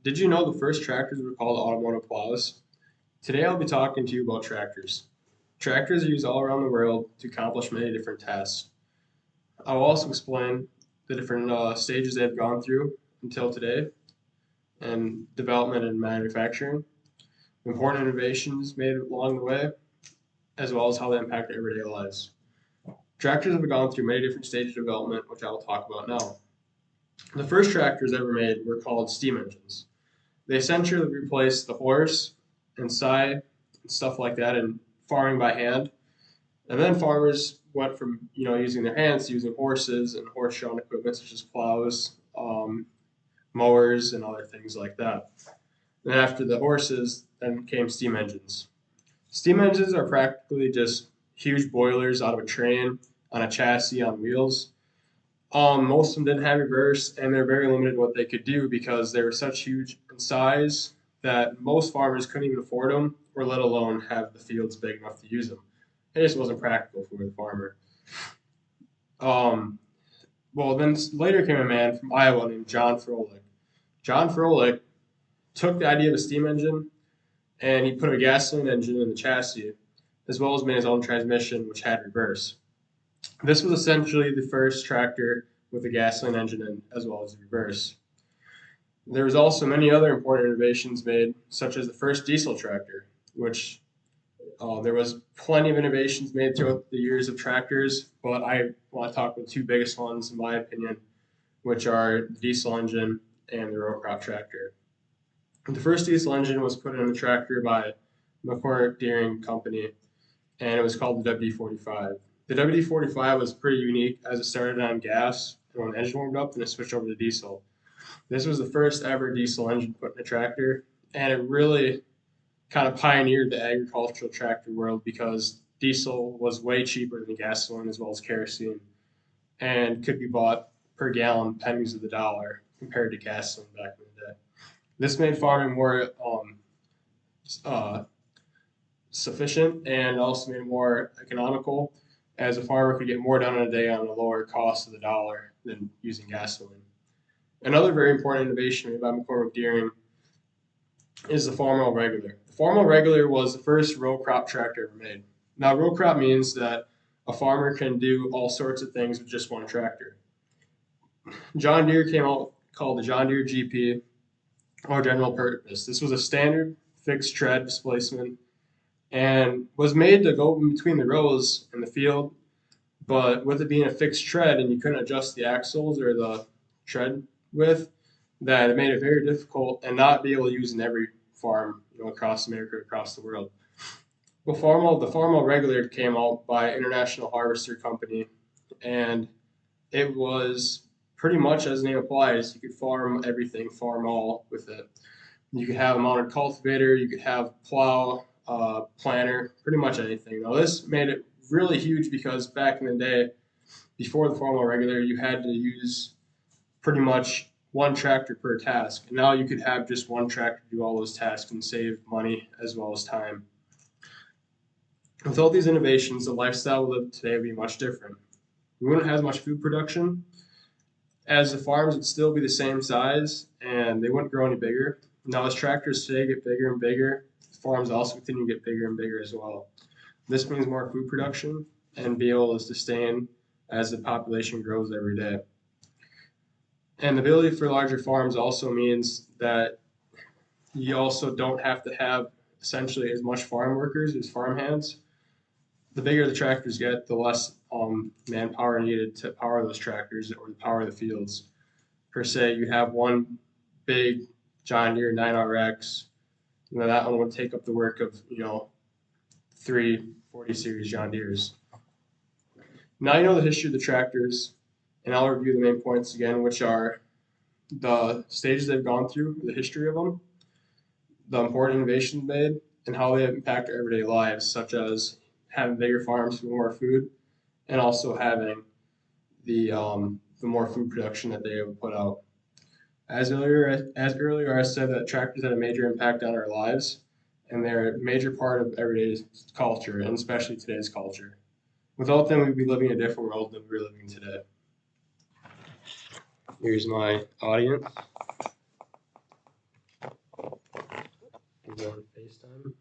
Did you know the first tractors were called automotive plows? Today I'll be talking to you about tractors. Tractors are used all around the world to accomplish many different tasks. I will also explain the different stages they've gone through until today and development and manufacturing, important innovations made along the way, as well as how they impact our everyday lives. Tractors have gone through many different stages of development, which I will talk about now. The first tractors ever made were called steam engines. They essentially replaced the horse and scythe and stuff like that in farming by hand. And then farmers went from using their hands to using horses and horse-drawn equipment such as plows, mowers, and other things like that. And after the horses, then came steam engines. Steam engines are practically just huge boilers out of a train on a chassis on wheels. Most of them didn't have reverse, and they're very limited what they could do because they were such huge in size that most farmers couldn't even afford them, or let alone have the fields big enough to use them. It just wasn't practical for the farmer. Um, well, then later came a man from Iowa named John Froelich. John Froelich took the idea of a steam engine and he put a gasoline engine in the chassis, as well as made his own transmission, which had reverse. This was essentially the first tractor with a gasoline engine in, as well as reverse. There was also many other important innovations made, such as the first diesel tractor, which there was plenty of innovations made throughout the years of tractors, but I want to talk about the two biggest ones, in my opinion, which are the diesel engine and the row crop tractor. The first diesel engine was put in a tractor by McCormick Deering Company, and it was called the WD-45. The WD-45 was pretty unique as it started on gas, and when the engine warmed up, then it switched over to diesel. This was the first ever diesel engine put in a tractor, and it really kind of pioneered the agricultural tractor world because diesel was way cheaper than gasoline as well as kerosene and could be bought per gallon pennies of the dollar compared to gasoline back in the day. This made farming more uh, sufficient and also made it more economical as a farmer could get more done in a day on a lower cost of the dollar than using gasoline. Another very important innovation made by McCormick Deering is the Farmall Regular. The Farmall Regular was the first row crop tractor ever made. Now, row crop means that a farmer can do all sorts of things with just one tractor. John Deere came out called the John Deere GP, or general purpose. This was a standard fixed tread displacement and was made to go in between the rows in the field, but with it being a fixed tread and you couldn't adjust the axles or the tread width, that it made it very difficult and not be able to use in every farm, across America, across the world. Well, the Farmall Regular came out by International Harvester Company, and it was pretty much as the name applies. You could farm everything, farm all with it. You could have a mounted cultivator, you could have plow, planter, pretty much anything. Now, this made it really huge because back in the day, before the Farmall Regular, you had to use pretty much one tractor per task. And now you could have just one tractor do all those tasks and save money as well as time. With all these innovations, the lifestyle we live today would be much different. We wouldn't have as much food production, as the farms would still be the same size and they wouldn't grow any bigger. Now, as tractors today get bigger and bigger, farms also continue to get bigger and bigger as well. This means more food production and be able to sustain as the population grows every day. And the ability for larger farms also means that you also don't have to have essentially as much farm workers as farm hands. The bigger the tractors get, the less manpower needed to power those tractors or to power the fields. Per se, you have one big John Deere 9RX, that one would take up the work of three 40 series John Deeres. Now you know the history of the tractors, and I'll review the main points again, which are the stages they've gone through, the history of them, the important innovations made, and how they impact our everyday lives, such as having bigger farms for more food, and also having the more food production that they would put out. As earlier I said that tractors had a major impact on our lives, and they're a major part of everyday culture, and especially today's culture. Without them, we'd be living in a different world than we're living today. Here's my audience. on FaceTime.